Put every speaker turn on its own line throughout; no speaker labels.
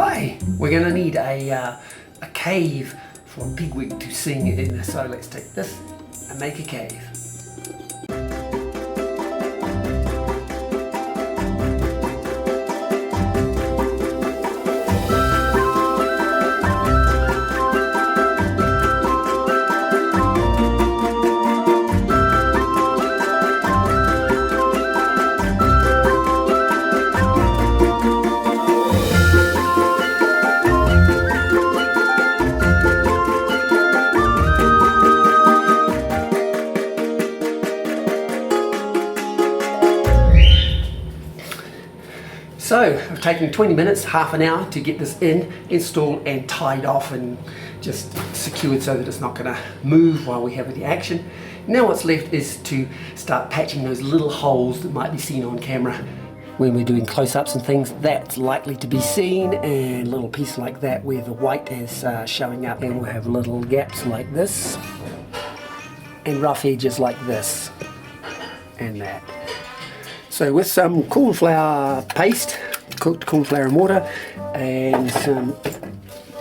play. We're going to need a cave for Pigwig to sing in, so let's take this and make a cave. So I've taken 20 minutes, half an hour to get this installed and tied off and just secured so that it's not going to move while we have the action. Now what's left is to start patching those little holes that might be seen on camera when we're doing close-ups and things. That's likely to be seen, and a little piece like that where the white is showing up, and we'll have little gaps like this and rough edges like this and that. So with some cornflour paste, cooked cornflour and water, and some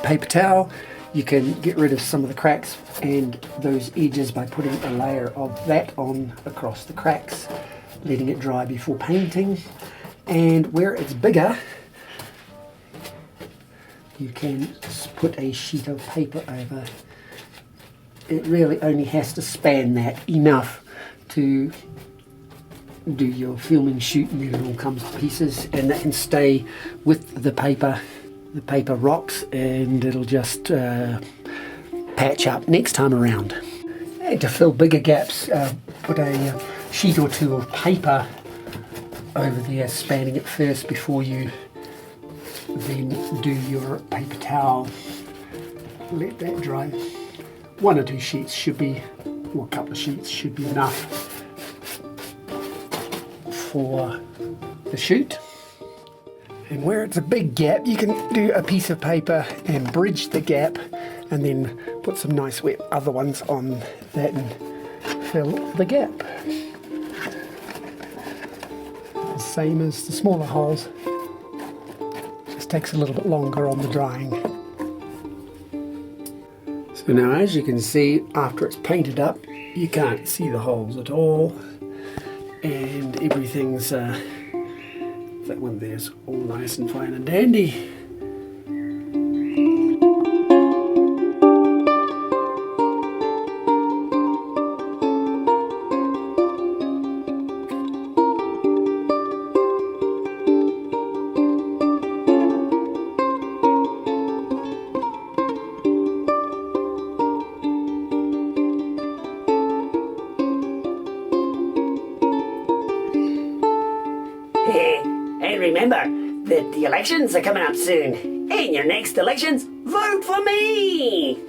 paper towel, you can get rid of some of the cracks and those edges by putting a layer of that on across the cracks, letting it dry before painting. And where it's bigger, you can put a sheet of paper over. It really only has to span that enough to do your filming shoot, and then it all comes to pieces, and that can stay with the paper. The paper rocks and it'll just patch up next time around. And to fill bigger gaps, put a sheet or two of paper over there, spanning it first before you then do your paper towel. Let that dry. One or two sheets should be, or a couple of sheets should be enough for the shoot. And where it's a big gap, you can do a piece of paper and bridge the gap, and then put some nice wet other ones on that and fill the gap. The same as the smaller holes, just takes a little bit longer on the drying. So now, as you can see, after it's painted up, you can't see the holes at all, and everything's that one there's all nice and fine and dandy.
And remember that the elections are coming up soon. In your next elections, vote for me!